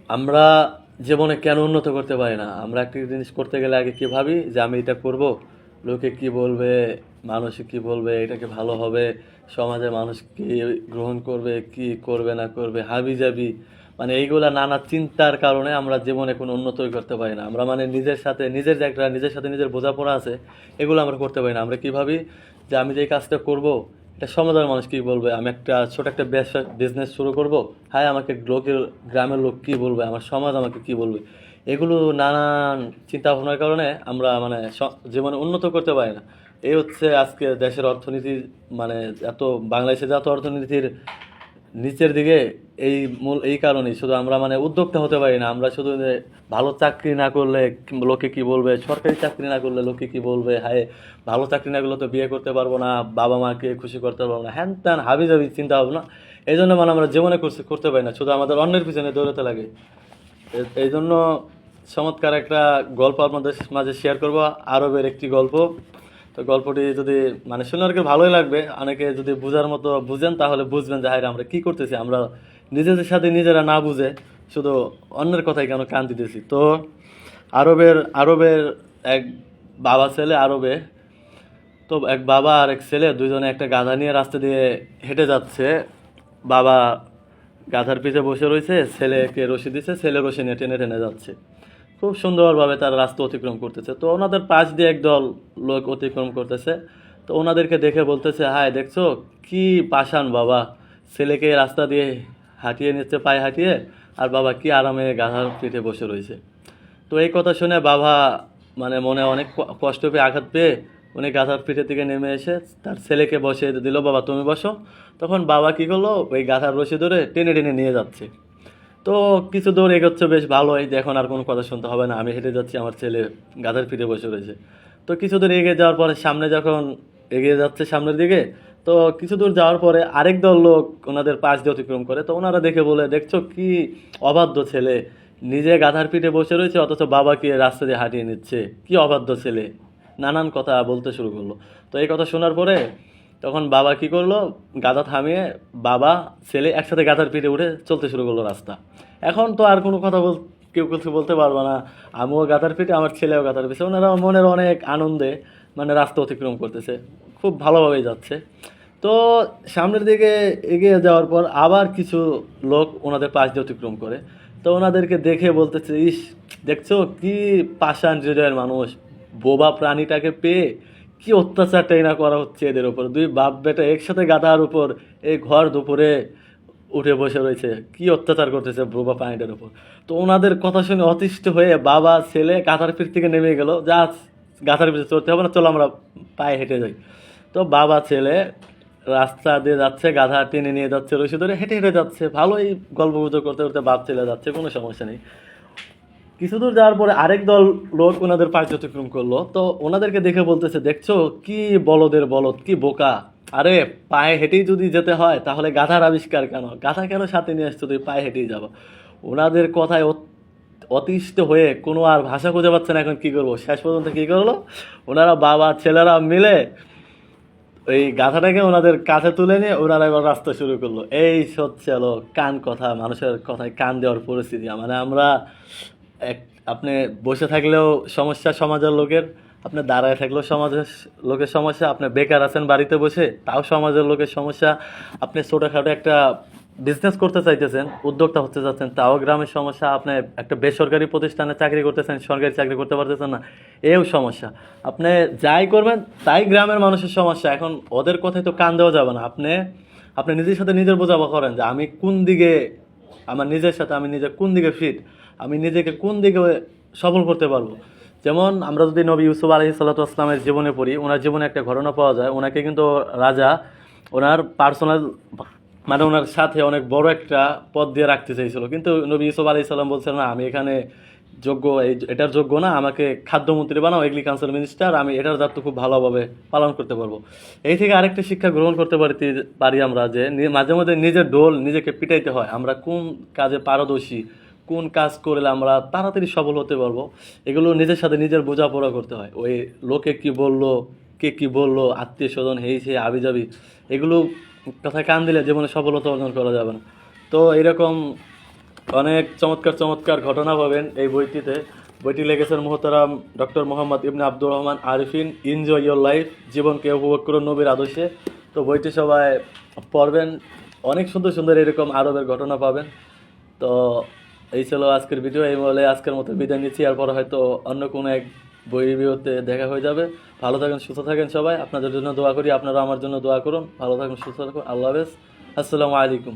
আমরা জীবনে কেন উন্নত করতে পারি না? আমরা একটা জিনিস করতে গেলে আগে কি ভাবি যে আমি এটা করব, লোকে কি বলবে, মানুষে কি বলবে, এটা কি ভালো হবে, সমাজে মানুষ কি গ্রহণ করবে, কি করবে না করবে, হাবিজাবি, মানে এইগুলা নানা চিন্তার কারণে আমরা জীবনে কোনো উন্নতই করতে পারি না। আমরা মানে নিজের সাথে নিজের যে একটা নিজের সাথে নিজের বোঝাপড়া আছে, এগুলো আমরা করতে পারি না। আমরা কি ভাবি যে আমি যে এই কাজটা করব, এটা সমাজের মানুষ কি বলবে, আমি একটা ছোট একটা ব্যবসা বিজনেস শুরু করব, হ্যাঁ আমাকে লোকের গ্রামের লোক কি বলবে, আমার সমাজ আমাকে কি বলবে, এগুলো নানান চিন্তা ভাবনার কারণে আমরা মানে জীবনে উন্নত করতে পারি না। এই হচ্ছে আজকে দেশের অর্থনীতি, মানে এত বাংলাদেশে যত অর্থনীতির নিচের দিকে, এই মূল এই কারণেই শুধু আমরা মানে উদ্যোক্তা হতে পারি না। আমরা শুধু যে ভালো চাকরি না করলে লোকে কি বলবে, সরকারি চাকরি না করলে লোকে কি বলবে, হায় ভালো চাকরি না করলে তো বিয়ে করতে পারবো না, বাবা মাকে খুশি করতে পারবো না, হ্যান ত্যান হাবি জাবি চিন্তা ভাবনা। এই জন্য মানে আমরা জীবনে করতে পারি না, শুধু আমাদের অন্যের পিছনে দৌড়াতে লাগে। এই জন্য চমৎকার একটা গল্প আপনাদের মাঝে শেয়ার করব, আরবের একটি গল্প। তো গল্পটি যদি মানে শুনে আর কি ভালোই লাগবে, অনেকে যদি বুঝার মতো বুঝেন তাহলে বুঝবেন যে হায় আমরা কি করতেছি, আমরা নিজেদের সাথে নিজেরা না বুঝে শুধু অন্যের কথাই কেন কান দিতেছি। তো আরবের এক বাবা ছেলে আরবে, তো এক বাবা আর এক ছেলে দুইজনে একটা গাধা নিয়ে রাস্তা দিয়ে হেঁটে যাচ্ছে। বাবা গাধার পিঠে বসে রয়েছে, ছেলেকে রশি দিছে, ছেলে রশি নিয়ে টেনে টেনে যাচ্ছে। খুব সুন্দরভাবে তারা রাস্তা অতিক্রম করতেছে। তো ওনাদের পাশ দিয়ে একদল লোক অতিক্রম করতেছে। তো ওনাদেরকে দেখে বলতেছে, হায় দেখছো কি পাষাণ বাবা, ছেলেকে রাস্তা দিয়ে হাঁটিয়ে নিচ্ছে পায়ে হাঁটিয়ে, আর বাবা কি আরামে গাধার পিঠে বসে রয়েছে। তো এই কথা শুনে বাবা মানে মনে অনেক কষ্ট পেয়ে আঘাত পেয়ে উনি গাধার পিঠের থেকে নেমে এসে তার ছেলেকে বসিয়ে দিল, বাবা তুমি বসো। তখন বাবা কি করলো, ওই গাধার রশি ধরে টেনে টেনে নিয়ে যাচ্ছে। তো কিছু দূর এগোচ্ছে, বেশ ভালোই যে এখন আর কোনো কথা শুনতে হবে না, আমি হেঁটে যাচ্ছি, আমার ছেলে গাধার পিঠে বসে রয়েছে। তো কিছু দূর এগিয়ে যাওয়ার পরে সামনে যখন এগিয়ে যাচ্ছে সামনের দিকে, তো কিছু দূর যাওয়ার পরে আরেক দল লোক ওনাদের পাশ দিয়ে অতিক্রম করে। তো ওনারা দেখে বলে, দেখছো কি অবাধ্য ছেলে, নিজে গাধার পিঠে বসে রয়েছে অথচ বাবাকে রাস্তা দিয়ে হাঁটিয়ে নিচ্ছে, কি অবাধ্য ছেলে, নানান কথা বলতে শুরু করলো। তো এই কথা শোনার পরে তখন বাবা কি করলো, গাধা থামিয়ে বাবা ছেলে একসাথে গাধার পিঠে উঠে চলতে শুরু করলো রাস্তা। এখন তো আর কোনো কথা কেউ কিছু বলতে পারবে না, আমিও গাধার পিঠে আমার ছেলেও গাধার পিঠে, ওনারা মনের অনেক আনন্দে মানে রাস্তা অতিক্রম করতেছে, খুব ভালোভাবেই যাচ্ছে। তো সামনের দিকে এগিয়ে যাওয়ার পর আবার কিছু লোক ওনাদের পাশ দিয়ে অতিক্রম করে। তো ওনাদেরকে দেখে বলতেছে, ইস দেখছো কি পাষাণ হৃদয়ের মানুষ, বোবা প্রাণীটাকে পেয়ে কি অত্যাচারটাই না করা হচ্ছে এদের উপর, দুই বাপ বেটা একসাথে গাধার উপর এই ঘর দুপুরে উঠে বসে রয়েছে, কি অত্যাচার করতেছে বোবা প্রাণীটার উপর। তো ওনাদের কথা শুনে অতিষ্ঠ হয়ে বাবা ছেলে গাধার পিঠ থেকে নেমে গেল, যা গাধার পিঠে চড়তে হবে না, চলো আমরা পায়ে হেঁটে যাই। তো বাবা ছেলে রাস্তা দিয়ে যাচ্ছে, গাধা টেনে নিয়ে যাচ্ছে রশি ধরে, হেঁটে হেঁটে যাচ্ছে, ভালোই গল্প গুজব করতে করতে বাপ ছেলে যাচ্ছে, কোনো সমস্যা নেই। কিছু দূর যাওয়ার পরে আরেক দল লোক ওনাদের পাশ অতিক্রম করলো। তো ওনাদেরকে দেখে বলতেছে, দেখছো কি বলদের বলদ, কি বোকা, আরে পায়ে হেঁটেই যদি যেতে হয় তাহলে গাধার আবিষ্কার কেন, গাধা কেন সাথে নিয়ে আসছো, তুই পায়ে হেঁটেই যাবো। ওনাদের কথায় অতিষ্ঠ হয়ে কোনো আর ভাষা খুঁজে পাচ্ছে না এখন কি করবো, শেষ পর্যন্ত কি করলো, ওনারা বাবা ছেলেরা মিলে ওই গাধাটাকে ওনাদের কাছে তুলে নিয়ে ওনারা এবার রাস্তা শুরু করলো। এই হচ্ছে হলো কান কথা, মানুষের কথায় কান দেওয়ার পরিস্থিতি। মানে আমরা এক, আপনি বসে থাকলেও সমস্যা সমাজের লোকের, আপনি দাঁড়ায় থাকলেও সমাজের লোকের সমস্যা, আপনি বেকার আছেন বাড়িতে বসে তাও সমাজের লোকের সমস্যা, আপনি ছোটোখাটো একটা বিজনেস করতে চাইতেছেন, উদ্যোক্তা হতে চাচ্ছেন, তাও গ্রামের সমস্যা, আপনি একটা বেসরকারি প্রতিষ্ঠানে চাকরি করতেছেন, সরকারি চাকরি করতে পারতেছেন না, এও সমস্যা। আপনি যাই করবেন তাই গ্রামের মানুষের সমস্যা। এখন ওদের কথাই তো কান দেওয়া যাবে না। আপনি আপনি নিজের সাথে নিজের বোঝাপড়া করেন যে আমি কোন দিকে, আমার নিজের সাথে আমি নিজে কোন দিকে ফিট, আমি নিজেকে কোন দিকে সফল করতে পারবো। যেমন আমরা যদি নবী ইউসুফ আলাইহিসসালামের জীবনে পড়ি, ওনার জীবনে একটা ঘটনা পাওয়া যায়। ওনাকে কিন্তু রাজা ওনার পার্সোনাল মানে ওনার সাথে অনেক বড় একটা পদ দিয়ে রাখতে চাইছিল, কিন্তু নবী ইউসুফ আলাইহিসসালাম বলছেন না, আমি এখানে যোগ্য, এটার যোগ্য না, আমাকে খাদ্যমন্ত্রী বানাও, এগ্রিকালচার মিনিস্টার, আমি এটার দায়িত্ব খুব ভালোভাবে পালন করতে পারবো। এই থেকে আরেকটা শিক্ষা গ্রহণ করতে পারি আমরা যে মাঝে মধ্যে নিজের ডোল নিজেকে পিটাইতে হয়, আমরা কোন কাজে পারদর্শী, কোন কাজ করলে আমরা তাড়াতাড়ি সফল হতে পারবো, এগুলো নিজের সাথে নিজের বোঝাপড়া করতে হয়। ওই লোকে কি বললো, কে কি বললো, আত্মীয় স্বজন হেই সে আবি যাবি, এগুলো কথায় কান দিলে জীবনে সফলতা অর্জন করা যাবে না। তো এরকম অনেক চমৎকার চমৎকার ঘটনা পাবেন এই বইটিতে। বইটি লিখেছেন মুহতারাম doctor Mohammad Ibne Abdur Rahman Arifin. Enjoy your life, জীবনকে উপভোগ করুন নবীর আদর্শে। তো বইটি সবাই পড়বেন, অনেক সুন্দর সুন্দর এরকম আরবের ঘটনা পাবেন। তো এই ছিল আজকের ভিডিও, এই বলে আজকের মতো বিদায় নিচ্ছি। এরপর হয়তো অন্য কোনো এক বই রিভিউতে দেখা হয়ে যাবে। ভালো থাকেন, সুস্থ থাকেন সবাই। আপনাদের জন্য দোয়া করি, আপনারা আমার জন্য দোয়া করুন। ভালো থাকুন, সুস্থ থাকুন। আল্লাহ হাফেজ, আসসালামু আলাইকুম।